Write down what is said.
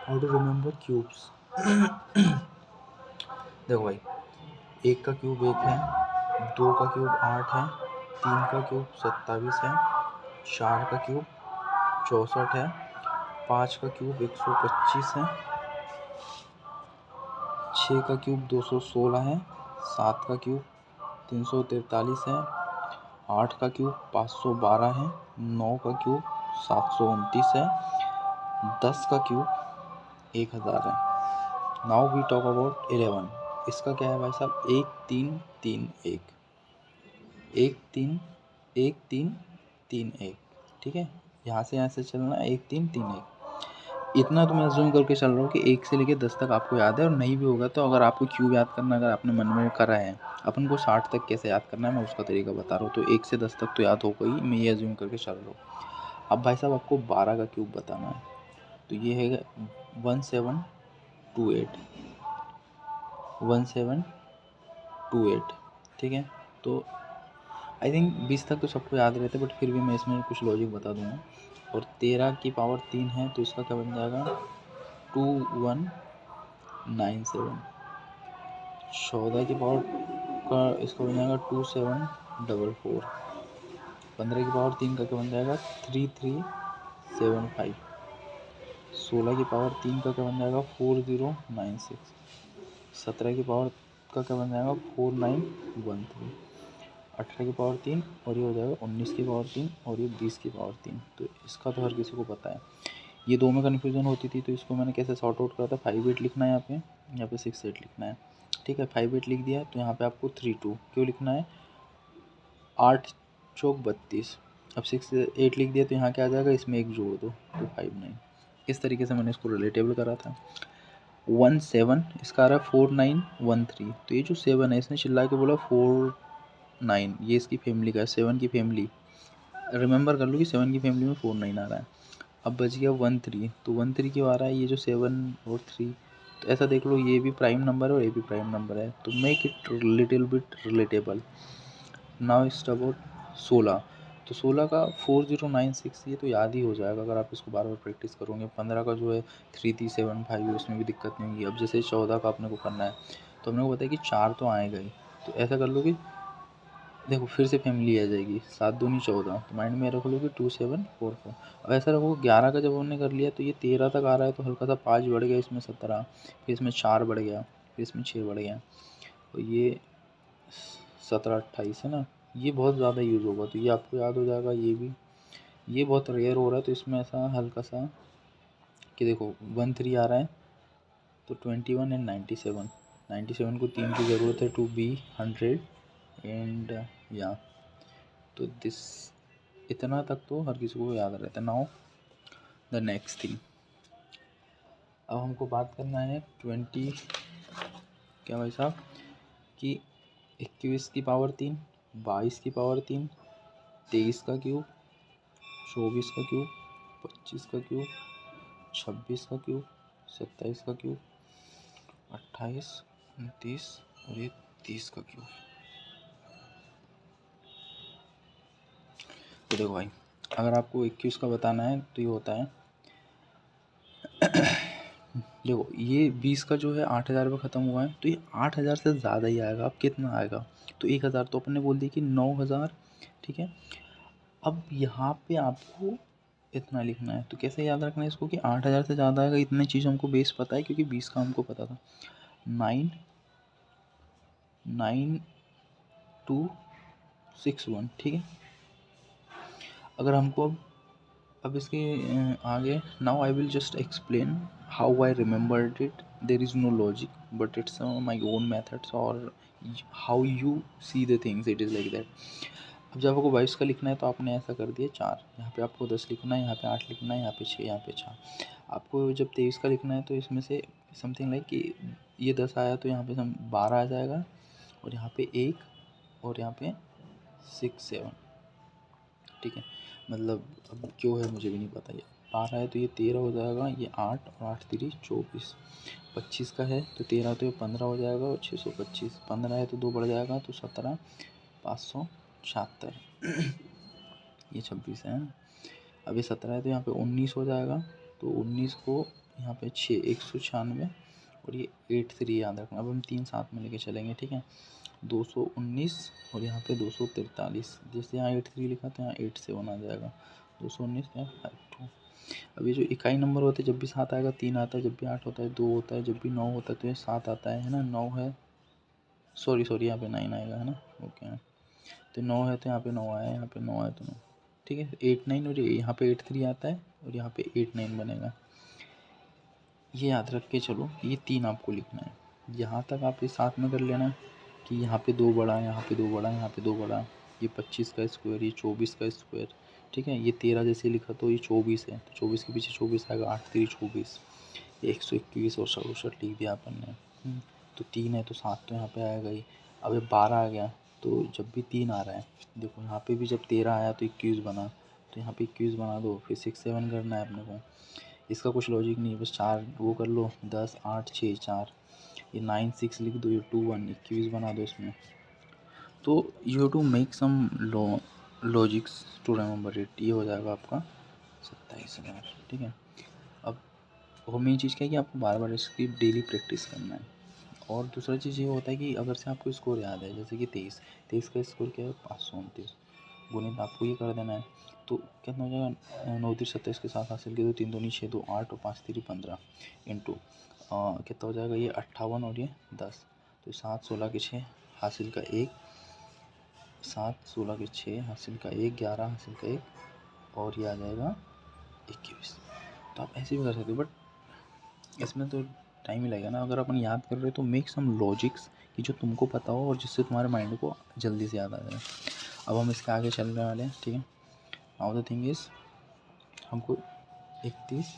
How to remember cubes. देखो भाई, 1 का क्यूब 1 है, 2 का क्यूब 8 है, 3 का क्यूब 27 है, 4 का क्यूब 64 है, 5 का क्यूब 125 है, 6 का क्यूब 216 है, 7 का क्यूब 343 है, 8 का क्यूब 512 है, 9 का क्यूब 729 है, 10 का क्यूब 1000 है। Now we talk about 11। इसका क्या है भाई साहब, 1 3 3 1, 1 3 1 3 3 1, ठीक है। यहाँ से चलना 1 3 3 1। इतना तो मैं अज्यूम करके चल रहा हूँ कि 1 से लेके 10 तक आपको याद है, और नहीं भी होगा तो अगर आपको क्यूब याद करना, अगर आपने मन में करा है, अपन को 60 तक कैसे याद करना है मैं उसका तरीका बता रहा हूँ। तो 1 से 10 तक तो याद होगा ही, मैं ये अज्यूम करके चल रहा हूँ। अब भाई साहब आपको 12 का क्यूब बताना है, तो ये है 1728, 1728, ठीक है। तो आई थिंक 20 तक तो सबको याद रहता है, बट फिर भी मैं इसमें कुछ लॉजिक बता दूंगा। और 13 की पावर 3 है, तो इसका क्या बन जाएगा 2197। 14 की पावर का इसका बन जाएगा 2744। 15 की पावर 3 का क्या बन जाएगा 3375। 16 की पावर 3 का क्या बन जाएगा 4096। 17 की पावर का क्या बन जाएगा 4913। 18 की पावर 3 और ये हो जाएगा 19 की पावर 3 और ये 20 की पावर 3। तो इसका तो हर किसी को पता है। ये दो में कन्फ्यूज़न होती थी, तो इसको मैंने कैसे सॉर्ट आउट करा था, 5 8 लिखना है यहाँ पे 6 8 लिखना है, ठीक है। 5 8 लिख दिया, तो यहाँ पे आपको 3 2 क्यों लिखना है, 8 चौक 32। अब 6 8 लिख दिया, तो यहाँ क्या आ जाएगा, इसमें एक जोड़ दो तो 5 9। इस तरीके से मैंने इसको रिलेटेबल करा था। 1 7 इसका आ रहा है 4913। तो ये जो 7 है, इसने चिल्ला के बोला 49, ये इसकी फैमिली का है, 7 की फैमिली। रिमेंबर कर लो कि 7 की फैमिली में 49 आ रहा है। अब बच गया 1 3, तो 1 3 क्यों आ रहा है, ये जो 7 और 3, तो ऐसा देख लो ये भी प्राइम नंबर है और ये भी प्राइम नंबर है, तो make it little bit relatable. Now it's about 16। तो 16 का 4096, ये तो याद ही हो जाएगा अगर आप इसको बार बार प्रैक्टिस करोगे। 15 का जो है 3375, उसमें भी दिक्कत नहीं होगी। अब जैसे 14 का अपने को करना है, तो हमने को बताया कि 4 तो आएगा ही, तो ऐसा कर लो कि देखो फिर से फैमिली आ जाएगी, 7 दूनी 14, तो माइंड में रख लो कि 2744। अब ऐसा रखो 11 का जब हमने कर लिया, तो ये 13 तक आ रहा है, तो हल्का सा 5 बढ़ गया, इसमें 17, फिर इसमें 4 बढ़ गया, फिर इसमें 6 बढ़ गया, तो ये 17 28 है ना। ये बहुत ज़्यादा यूज़ होगा, तो ये आपको याद हो जाएगा। ये भी, ये बहुत रेयर हो रहा है, तो इसमें ऐसा हल्का सा कि देखो 1 3 आ रहा है, तो 21 एंड 97, 97 को 3 की ज़रूरत है टू बी 100 एंड या, तो दिस इतना तक तो हर किसी को याद रहता है। नाउ द नेक्स्ट थिंग, अब हमको बात करना है 20, क्या भाई साहब, कि 21 की पावर 3, 22 की पावर 3, 23 का क्यूब, 24 का क्यूब, 25 का क्यूब, 26 का क्यूब, 27 का क्यूब, 28, 29 और ये 30 का क्यूब। तो देखो भाई, अगर आपको 21 का बताना है, तो ये होता है देखो ये 20 का जो है 8000 पे ख़त्म हुआ है, तो ये 8000 से ज़्यादा ही आएगा। अब कितना आएगा, तो 1000, तो अपन ने बोल दिया कि 9000, ठीक है। अब यहाँ पे आपको इतना लिखना है, तो कैसे याद रखना है इसको कि 8000 से ज़्यादा आएगा। इतने चीज़ हमको बेस पता है, क्योंकि 20 का हमको पता था। 9 9 2 6 1, ठीक है। अगर हमको अब इसके आगे, now I will just explain how I remembered it. There is no logic, but it's my own methods, और how you see the things, it is like that. अब जब आपको 22 का लिखना है, तो आपने ऐसा कर दिया 4, यहाँ पे आपको 10 लिखना है, यहाँ पे 8 लिखना है, यहाँ पे 6, यहाँ पे 4। आपको जब 23 का लिखना है, तो इसमें से समथिंग लाइक कि ये 10 आया, तो यहाँ पे 12 आ जाएगा, और यहाँ पे 1, और यहाँ पे 6 7, ठीक है। मतलब अब क्यों है मुझे भी नहीं पता। ये 12 है, तो ये 13 हो जाएगा, ये 8 और 8 3 24। 25 का है, तो 13, तो ये 15 हो जाएगा, और 625। 15 है, तो 2 बढ़ जाएगा, तो 17 576। ये 26 है ना। अब ये 17 है, तो यहाँ पे 19 हो जाएगा, तो 19 को यहाँ पे 6 196 और ये 83 याद रखना। अब हम 3 साथ में लेके चलेंगे, ठीक है। 219 और यहाँ पे 243, जैसे यहाँ 83 लिखा तो यहाँ 87 आ जाएगा। 219 क्या 52। अब ये जो इकाई नंबर होते हैं जब भी 7 आएगा 3 आता है, जब भी 8 होता है 2 होता है, जब भी 9 होता है तो ये 7 आता है ना। 9 है, सॉरी यहाँ पे 9 आएगा है ना, ओके। तो 9 है तो यहाँ पे 9 आया, यहाँ पे 9 है तो 9, ठीक है। 89 और यहाँ पे 83 आता है और यहाँ पे 89 बनेगा। ये याद रख के चलो, ये 3 आपको लिखना है। यहाँ तक आप इस साथ में कर लेना कि यहाँ पे 2 बड़ा, यहाँ पे 2 बड़ा, यहाँ पे 2 बड़ा। ये 25 का स्क्वायर, ये 24 का स्क्वायर, ठीक है। ये 13 जैसे लिखा तो ये 24 है, तो 24 के पीछे 24 आएगा, 8 3 24, 121 और 67 लिख दिया अपन ने। तो 3 है तो 7 तो यहाँ पे आएगा ही। अब ये 12 आ गया, तो जब भी 3 आ रहा है, देखो यहाँ पे भी जब 13 आया तो 21 बना, तो यहाँ पे 21 बना दो, फिर 6 7 करना है अपने को। इसका कुछ लॉजिक नहीं है, बस 4 वो कर लो, 10 8 6 4, ये 9 6 लिख दो, ये 2 1 21 बना दो इसमें। तो you have to make some logics to remember it. ये हो जाएगा आपका 27,000, ठीक है। अब वो मेन चीज़ क्या है कि आपको बार बार इसकी डेली प्रैक्टिस करना है। और दूसरा चीज़ ये होता है कि अगर से आपको स्कोर याद है, जैसे कि 23 का स्कोर क्या है 529, गुणित आपको ये कर देना है, तो कितना हो जाएगा 9 3 27 के साथ हासिल किया तो 3 दूनी 6 2 8 और 5 3 15 इंटू कितना हो जाएगा ये 58 और ये 10, तो 7 16 के 6 हासिल का 1, 7 16 के 6 हासिल का 1, 11 हासिल का 1 और ये आ जाएगा 21। तो आप ऐसे भी कर सकते हो, बट इसमें तो टाइम ही लगेगा ना। अगर अपन याद कर रहे हो तो मेक सम लॉजिक्स कि जो तुमको पता हो और जिससे तुम्हारे माइंड को जल्दी से याद आ जाए। अब हम इसके आगे चलने वाले हैं, ठीक है। नाउ द थिंग इज़ हमको 31